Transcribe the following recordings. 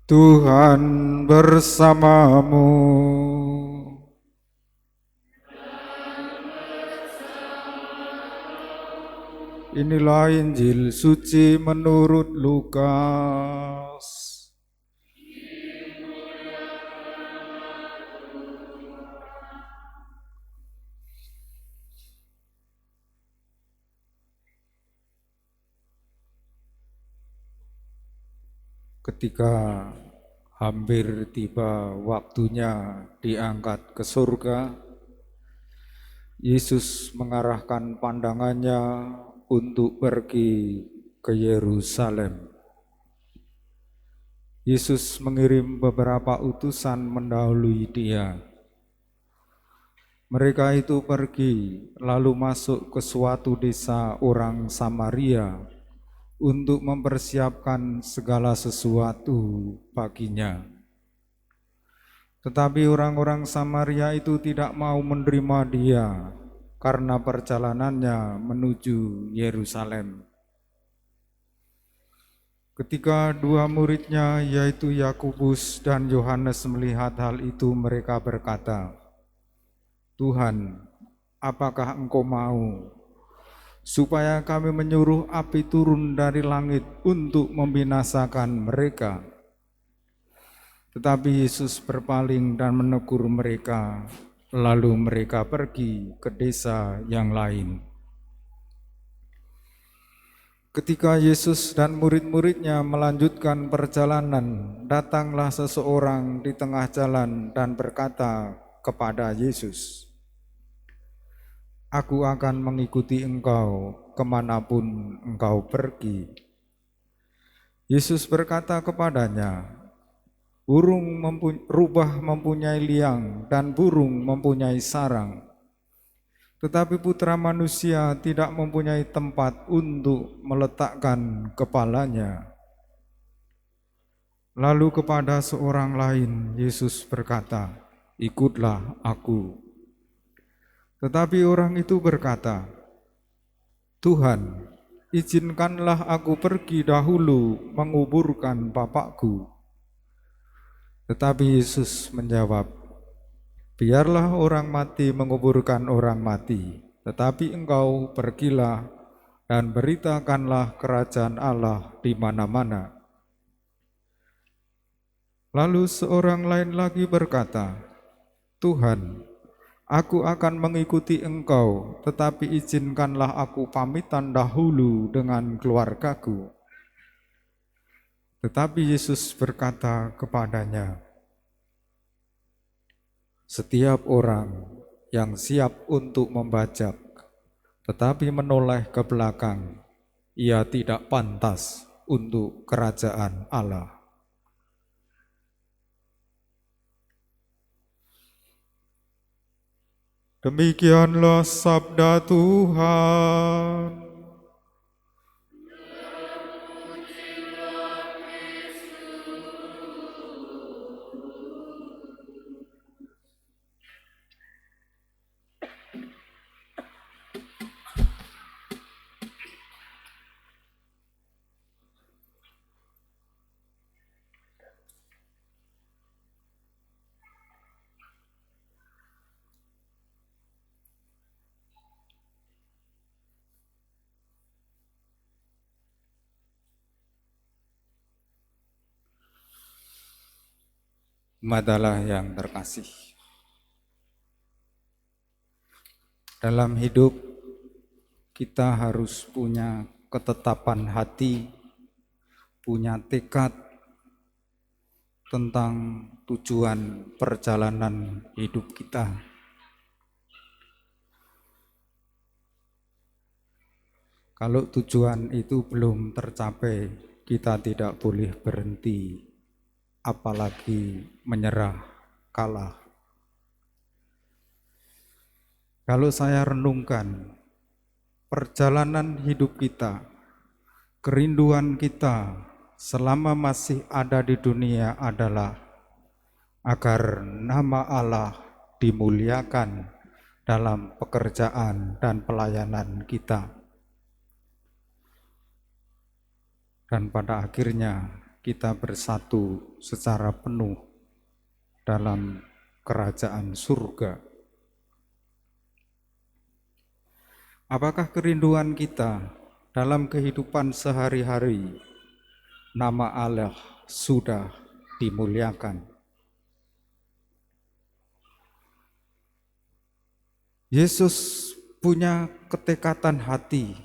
Tuhan bersamamu. Inilah Injil suci menurut Lukas. Ketika hampir tiba waktunya diangkat ke surga, Yesus mengarahkan pandangannya untuk pergi ke Yerusalem. Yesus mengirim beberapa utusan mendahului Dia. Mereka itu pergi lalu masuk ke suatu desa orang Samaria untuk mempersiapkan segala sesuatu baginya. Tetapi orang-orang Samaria itu tidak mau menerima Dia karena perjalanannya menuju Yerusalem. Ketika dua muridnya yaitu Yakobus dan Yohanes melihat hal itu, mereka berkata, "Tuhan, apakah Engkau mau supaya kami menyuruh api turun dari langit untuk membinasakan mereka?" Tetapi Yesus berpaling dan menegur mereka, lalu mereka pergi ke desa yang lain. Ketika Yesus dan murid-muridnya melanjutkan perjalanan, datanglah seseorang di tengah jalan dan berkata kepada Yesus, "Aku akan mengikuti Engkau kemanapun Engkau pergi." Yesus berkata kepadanya, "Burung rubah mempunyai liang dan burung mempunyai sarang, tetapi Putra Manusia tidak mempunyai tempat untuk meletakkan kepalanya." Lalu kepada seorang lain Yesus berkata, "Ikutlah aku." Tetapi orang itu berkata, "Tuhan, izinkanlah aku pergi dahulu menguburkan bapakku." Tetapi Yesus menjawab, "Biarlah orang mati menguburkan orang mati, tetapi engkau pergilah dan beritakanlah kerajaan Allah di mana-mana." Lalu seorang lain lagi berkata, "Tuhan, aku akan mengikuti Engkau, tetapi izinkanlah aku pamitan dahulu dengan keluargaku." Tetapi Yesus berkata kepadanya, "Setiap orang yang siap untuk membajak, tetapi menoleh ke belakang, ia tidak pantas untuk kerajaan Allah." Demikianlah sabda Tuhan. Madalah yang terkasih, dalam hidup kita harus punya ketetapan hati, punya tekad tentang tujuan perjalanan hidup kita. Kalau tujuan itu belum tercapai, kita tidak boleh berhenti, apalagi menyerah, kalah. Kalau saya renungkan perjalanan hidup kita, kerinduan kita selama masih ada di dunia adalah agar nama Allah dimuliakan dalam pekerjaan dan pelayanan kita. Dan pada akhirnya kita bersatu secara penuh dalam kerajaan surga. Apakah kerinduan kita dalam kehidupan sehari-hari nama Allah sudah dimuliakan? Yesus punya ketekatan hati.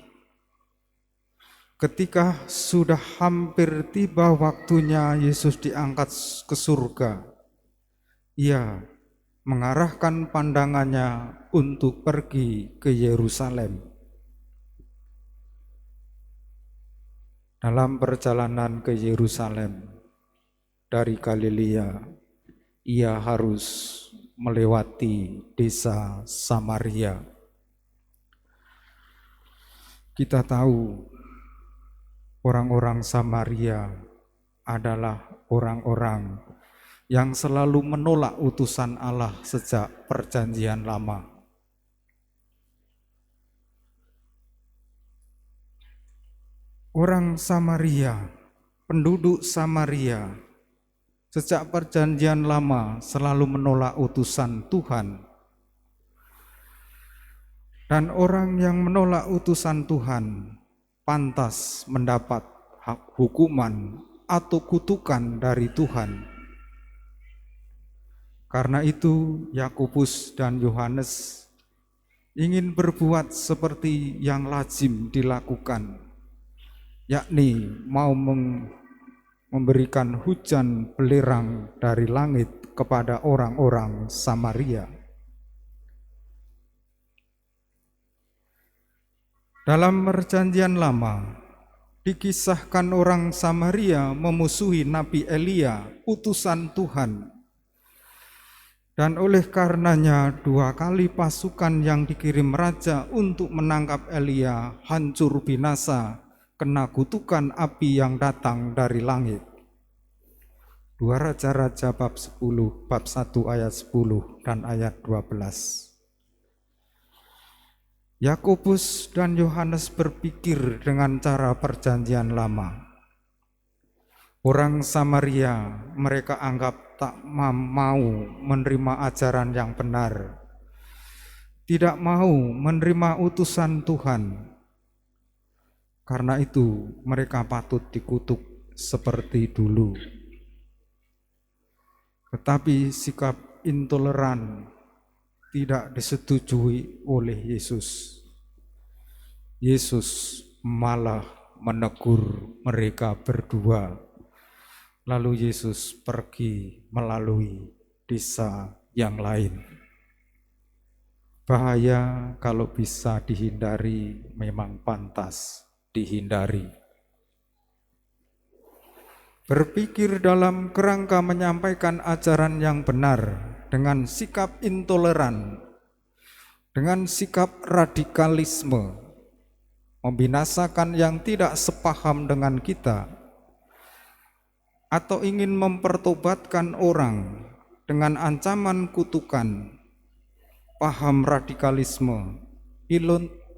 Ketika sudah hampir tiba waktunya Yesus diangkat ke surga, Ia mengarahkan pandangannya untuk pergi ke Yerusalem. Dalam perjalanan ke Yerusalem dari Galilea, Ia harus melewati desa Samaria. Kita tahu orang-orang Samaria adalah orang-orang yang selalu menolak utusan Allah sejak Perjanjian Lama. Orang Samaria, penduduk Samaria, sejak Perjanjian Lama selalu menolak utusan Tuhan. Dan orang yang menolak utusan Tuhan pantas mendapat hukuman atau kutukan dari Tuhan. Karena itu Yakobus dan Yohanes ingin berbuat seperti yang lazim dilakukan, yakni mau memberikan hujan belerang dari langit kepada orang-orang Samaria. Dalam Perjanjian Lama, dikisahkan orang Samaria memusuhi Nabi Elia, utusan Tuhan. Dan oleh karenanya 2 kali pasukan yang dikirim raja untuk menangkap Elia hancur binasa, kena kutukan api yang datang dari langit. 2 Raja-Raja bab 10, bab 1 ayat 10 dan ayat 12. Yakobus dan Yohanes berpikir dengan cara Perjanjian Lama. Orang Samaria mereka anggap tak mau menerima ajaran yang benar, tidak mau menerima utusan Tuhan. Karena itu mereka patut dikutuk seperti dulu. Tetapi sikap intoleran tidak disetujui oleh Yesus. Yesus malah menegur mereka berdua. Lalu Yesus pergi melalui desa yang lain. Bahaya kalau bisa dihindari, memang pantas dihindari. Berpikir dalam kerangka menyampaikan ajaran yang benar dengan sikap intoleran, dengan sikap radikalisme, membinasakan yang tidak sepaham dengan kita, atau ingin mempertobatkan orang dengan ancaman kutukan, paham radikalisme,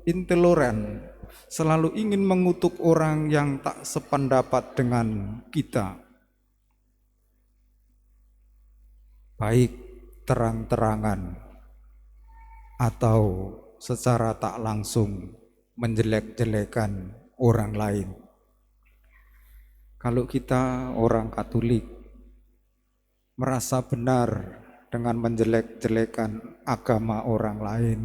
intoleran, selalu ingin mengutuk orang yang tak sependapat dengan kita. Baik terang-terangan atau secara tak langsung menjelek-jelekan orang lain. Kalau kita orang Katolik merasa benar dengan menjelek-jelekan agama orang lain,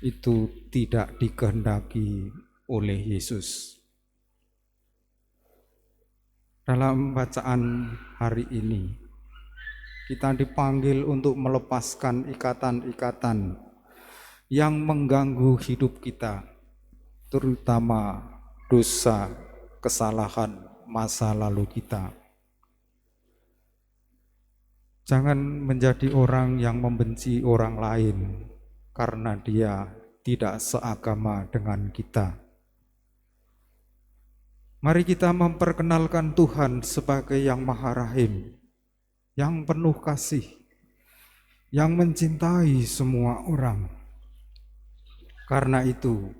itu tidak dikehendaki oleh Yesus. Dalam bacaan hari ini, kita dipanggil untuk melepaskan ikatan-ikatan yang mengganggu hidup kita, terutama dosa, kesalahan masa lalu kita. Jangan menjadi orang yang membenci orang lain karena dia tidak seagama dengan kita. Mari kita memperkenalkan Tuhan sebagai yang Maha Rahim, yang penuh kasih, yang mencintai semua orang. Karena itu,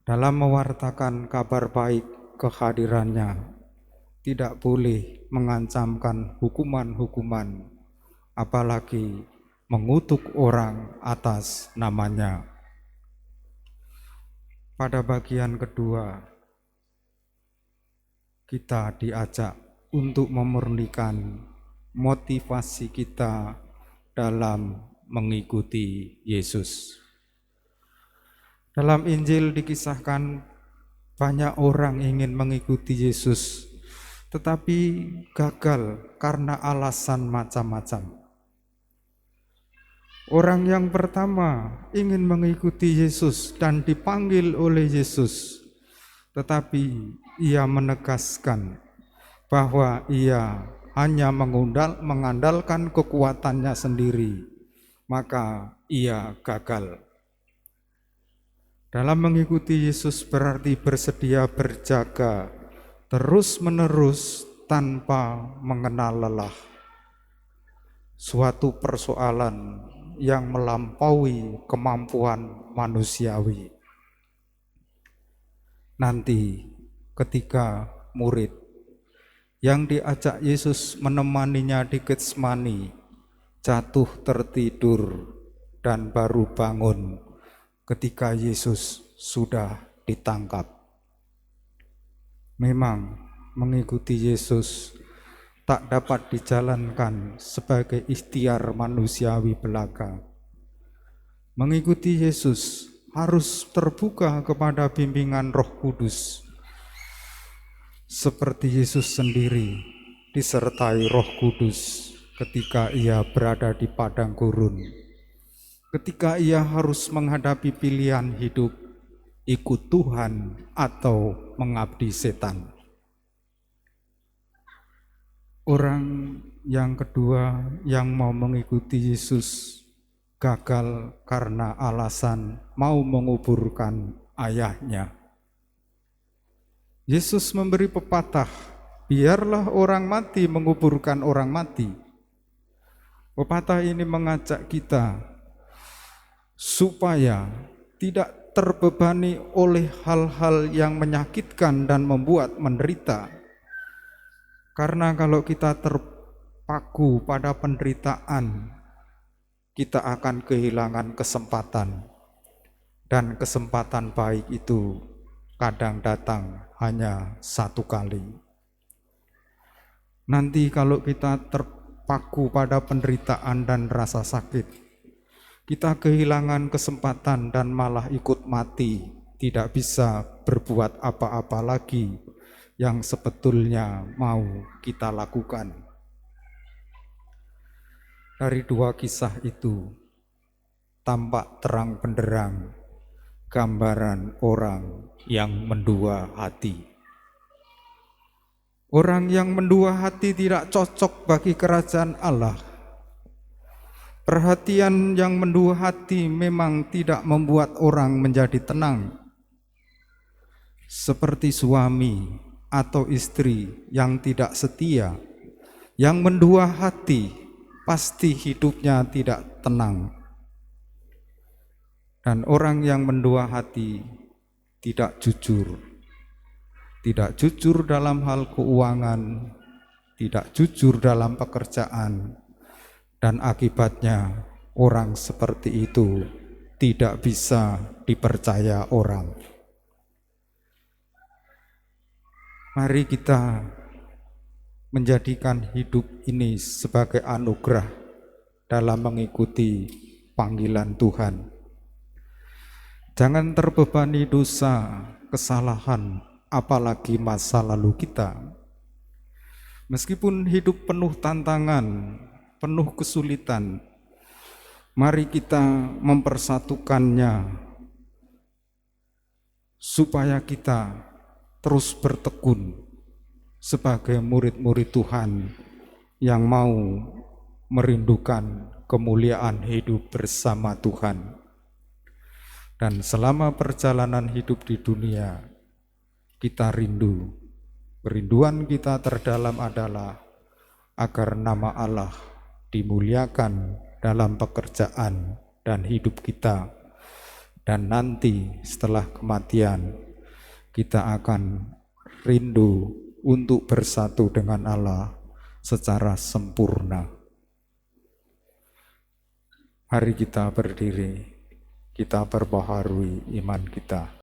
dalam mewartakan kabar baik kehadirannya, tidak boleh mengancamkan hukuman-hukuman, apalagi mengutuk orang atas namanya. Pada bagian kedua, kita diajak untuk memurnikan motivasi kita dalam mengikuti Yesus. Dalam Injil dikisahkan banyak orang ingin mengikuti Yesus, tetapi gagal karena alasan macam-macam. Orang yang pertama ingin mengikuti Yesus dan dipanggil oleh Yesus, tetapi ia menegaskan bahwa ia hanya mengandalkan kekuatannya sendiri, maka ia gagal. Dalam mengikuti Yesus berarti bersedia berjaga terus-menerus tanpa mengenal lelah. Suatu persoalan yang melampaui kemampuan manusiawi. Nanti ketika murid yang diajak Yesus menemaninya di Getsemani jatuh tertidur dan baru bangun ketika Yesus sudah ditangkap. Memang mengikuti Yesus tak dapat dijalankan sebagai ikhtiar manusiawi belaka. Mengikuti Yesus harus terbuka kepada bimbingan Roh Kudus. Seperti Yesus sendiri disertai Roh Kudus ketika ia berada di padang gurun. Ketika ia harus menghadapi pilihan hidup, ikut Tuhan atau mengabdi setan. Orang yang kedua yang mau mengikuti Yesus gagal karena alasan mau menguburkan ayahnya. Yesus memberi pepatah, biarlah orang mati menguburkan orang mati. Pepatah ini mengajak kita supaya tidak terbebani oleh hal-hal yang menyakitkan dan membuat menderita. Karena kalau kita terpaku pada penderitaan, kita akan kehilangan kesempatan. Dan kesempatan baik itu kadang datang hanya satu kali. Nanti kalau kita terpaku pada penderitaan dan rasa sakit, kita kehilangan kesempatan dan malah ikut mati, tidak bisa berbuat apa-apa lagi yang sebetulnya mau kita lakukan. Dari dua kisah itu tampak terang benderang gambaran orang yang mendua hati. Orang yang mendua hati tidak cocok bagi kerajaan Allah. Perhatian yang mendua hati memang tidak membuat orang menjadi tenang. Seperti suami atau istri yang tidak setia, yang mendua hati, pasti hidupnya tidak tenang. Dan orang yang mendua hati tidak jujur. Tidak jujur dalam hal keuangan, tidak jujur dalam pekerjaan. Dan akibatnya orang seperti itu tidak bisa dipercaya orang. Mari kita menjadikan hidup ini sebagai anugerah dalam mengikuti panggilan Tuhan. Jangan terbebani dosa, kesalahan, apalagi masa lalu kita. Meskipun hidup penuh tantangan, penuh kesulitan, mari kita mempersatukannya supaya kita terus bertekun sebagai murid-murid Tuhan yang mau merindukan kemuliaan hidup bersama Tuhan. Dan selama perjalanan hidup di dunia, kita rindu, kerinduan kita terdalam adalah agar nama Allah dimuliakan dalam pekerjaan dan hidup kita. Dan nanti setelah kematian, kita akan rindu untuk bersatu dengan Allah secara sempurna. Mari kita berdiri, kita perbaharui iman kita.